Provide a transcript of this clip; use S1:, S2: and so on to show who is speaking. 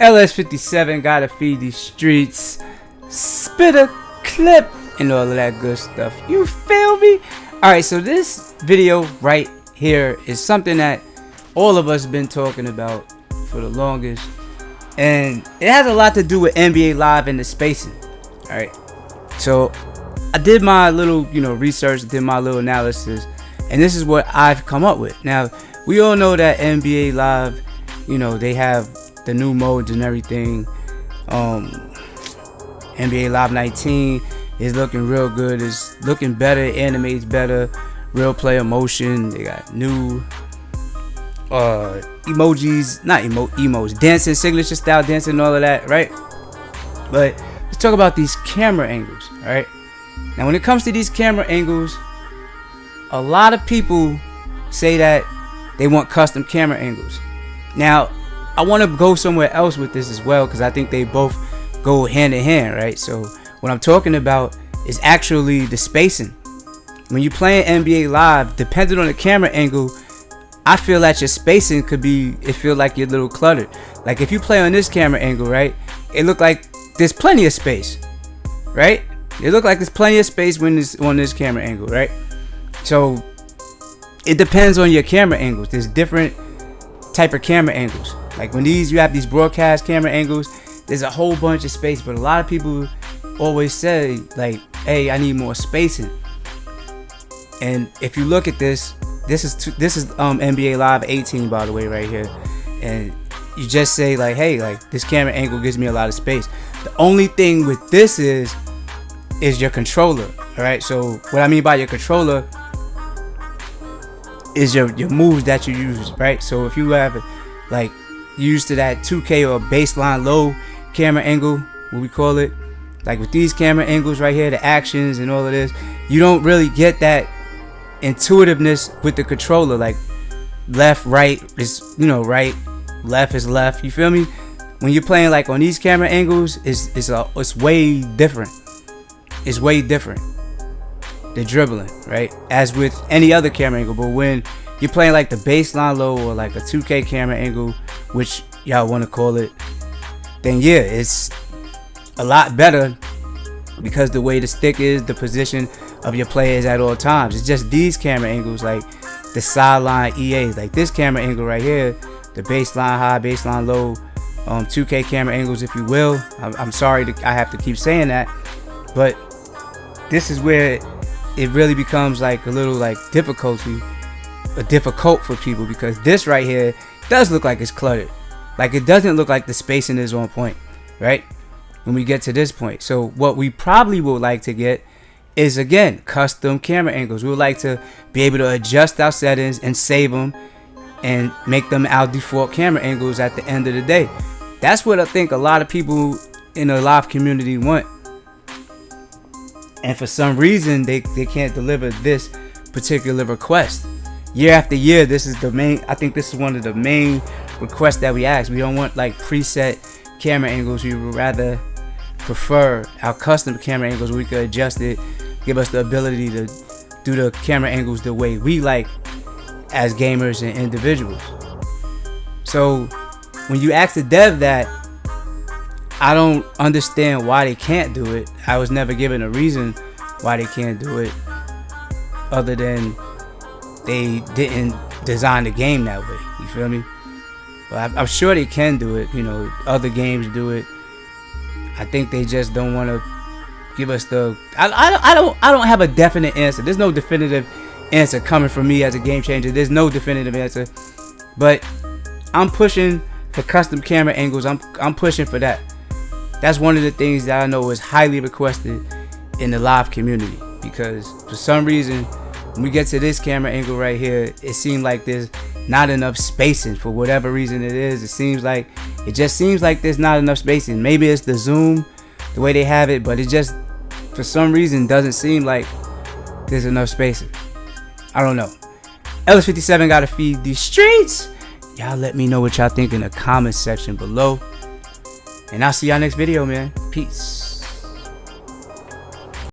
S1: LS57 gotta feed these streets, spit a clip, and all of that good stuff. You feel me? Alright, so this video right here is something that all of us been talking about for the longest, and it has a lot to do with NBA Live and the spacing. Alright, so I did my little research, did my little analysis, and this is what I've come up with. Now, we all know that NBA Live, they have the new modes and everything. NBA Live 19 is looking real good. It's looking better, animates better, real player motion. They got new emojis, not emotes, dancing, signature style dancing, all of that, right? But let's talk about these camera angles, right? Now, when it comes to these camera angles, a lot of people say that they want custom camera angles. Now, I want to go somewhere else with this as well, because I think they both go hand in hand, right? So what I'm talking about is actually the spacing. When you're playing NBA Live, depending on the camera angle, I feel that your spacing it feel like you're a little cluttered. Like if you play on this camera angle, right, it look like there's plenty of space, right? It look like there's plenty of space when it's on this camera angle, right? So it depends on your camera angles. There's different type of camera angles. Like when you have these broadcast camera angles, there's a whole bunch of space, but a lot of people always say like, hey, I need more spacing. And if you look at this is NBA Live 18, by the way, right here, and you just say like, hey, like this camera angle gives me a lot of space. The only thing with this is your controller. All right, so what I mean by your controller is your moves that you use, right? So if you have like used to that 2K or baseline low camera angle, what we call it, like with these camera angles right here, the actions and all of this, you don't really get that intuitiveness with the controller. Like left, right is right, left is left. You feel me? When you're playing like on these camera angles, it's way different. It's way different. The dribbling, right? As with any other camera angle, but when you're playing like the baseline low or like a 2K camera angle, which y'all want to call it, then yeah, it's a lot better because the way the stick is, the position of your players at all times. It's just these camera angles, like the sideline EAs, like this camera angle right here, the baseline high, baseline low, 2K camera angles, if you will. I'm sorry I have to keep saying that, but this is where it really becomes like a little like difficult for people, because this right here does look like it's cluttered. Like it doesn't look like the spacing is on point, right? When we get to this point. So what we probably would like to get is, again, custom camera angles. We would like to be able to adjust our settings and save them and make them our default camera angles at the end of the day. That's what I think a lot of people in the live community want. And for some reason, they can't deliver this particular request. Year after year, this is I think this is one of the main requests that we ask. We don't want like preset camera angles. We would rather prefer our custom camera angles where we could adjust it, give us the ability to do the camera angles the way we like as gamers and individuals. So when you ask the dev that, I don't understand why they can't do it. I was never given a reason why they can't do it, other than they didn't design the game that way. You feel me? But I'm sure they can do it. Other games do it. I think they just don't want to give us the. I don't have a definite answer. There's no definitive answer coming from me as a game changer. There's no definitive answer. But I'm pushing for custom camera angles. I'm pushing for that. That's one of the things that I know is highly requested in the live community, because for some reason, when we get to this camera angle right here, it seems like there's not enough spacing. For whatever reason it is, it just seems like there's not enough spacing. Maybe it's the zoom, the way they have it, but it just, for some reason, doesn't seem like there's enough spacing. I don't know. LS57 gotta feed these streets. Y'all let me know what y'all think in the comments section below. And I'll see y'all next video, man. Peace.